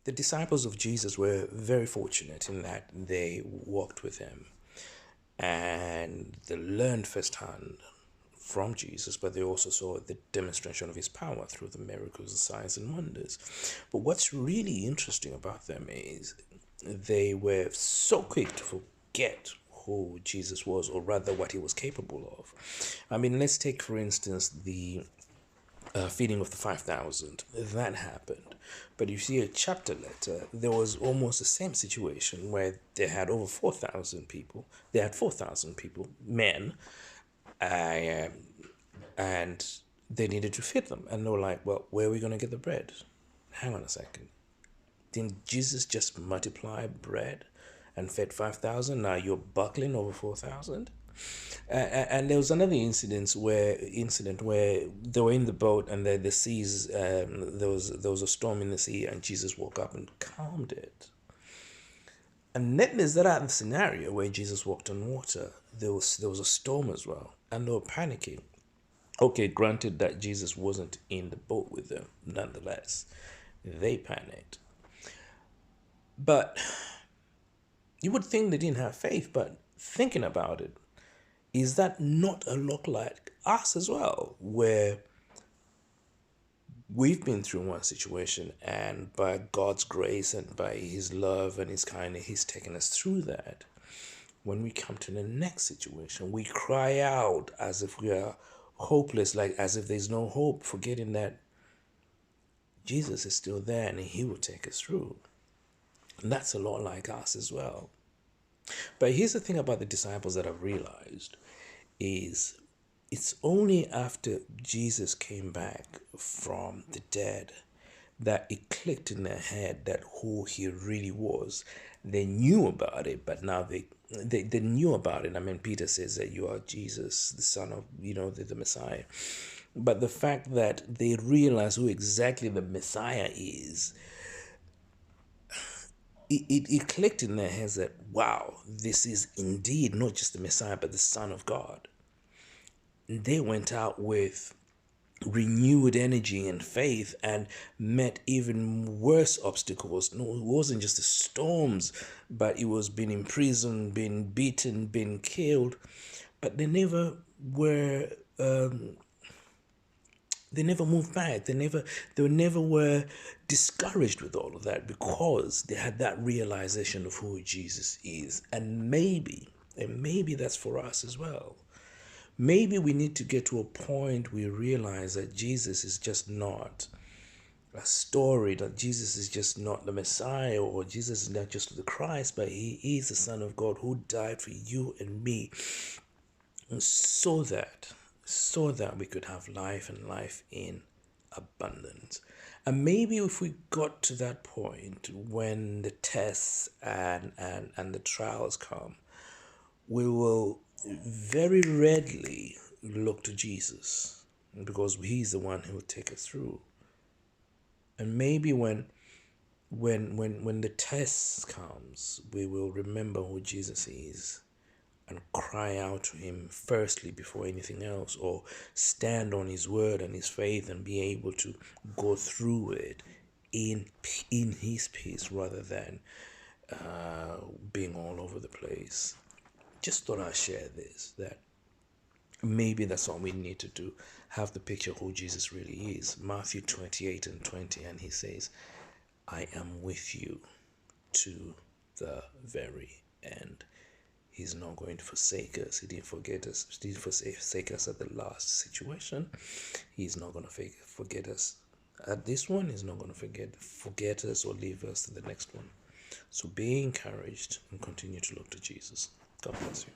The disciples of Jesus were very fortunate in that they walked with him and they learned firsthand from Jesus, but they also saw the demonstration of his power through the miracles, the signs, and wonders. But what's really interesting about them is they were so quick to forget who Jesus was, or rather what he was capable of. I mean, let's take, for instance, the feeding of the 5,000. That happened. But you see, a chapter later, there was almost the same situation where they had over 4,000 people. They had 4,000 people, men, uh, and they needed to feed them. And they were like, well, where are we going to get the bread? Hang on a second. Didn't Jesus just multiply bread and fed 5,000? Now you're buckling over 4,000? And there was another incident where they were in the boat and the seas, there was a storm in the sea, and Jesus woke up and calmed it. And then there's that other scenario where Jesus walked on water. There was a storm as well, and they were panicking. Okay, granted that Jesus wasn't in the boat with them, nonetheless, they panicked. But you would think they didn't have faith, but thinking about it, is that not a lot like us as well, where we've been through one situation and by God's grace and by his love and his kindness, he's taken us through that. When we come to the next situation, we cry out as if we are hopeless, like as if there's no hope, forgetting that Jesus is still there and he will take us through. And that's a lot like us as well. But here's the thing about the disciples that I've realized is it's only after Jesus came back from the dead that it clicked in their head that who he really was. They knew about it, but now they knew about it. I mean, Peter says that you are Jesus, the son of, the Messiah. But the fact that they realize who exactly the Messiah is, it clicked in their heads that, wow, this is indeed not just the Messiah, but the Son of God. They went out with renewed energy and faith and met even worse obstacles. No, it wasn't just the storms, but it was being imprisoned, being beaten, being killed. But they never were. They never moved back. They never were discouraged with all of that because they had that realization of who Jesus is. And maybe that's for us as well. Maybe we need to get to a point we realize that Jesus is just not a story, that Jesus is just not the Messiah, or Jesus is not just the Christ, but he is the Son of God who died for you and me, so that we could have life and life in abundance. And maybe if we got to that point when the tests and the trials come, we will very readily look to Jesus because he's the one who will take us through. And maybe when the test comes, we will remember who Jesus is and cry out to him firstly before anything else, or stand on his word and his faith and be able to go through it in his peace rather than being all over the place. Just thought I'd share this, that maybe that's all we need to do, have the picture of who Jesus really is. Matthew 28:20, and he says, I am with you to the very end. He's not going to forsake us. He didn't forget us. He didn't forsake us at the last situation. He's not going to forget us at this one. He's not going to forget us or leave us to the next one. So be encouraged and continue to look to Jesus. God bless you.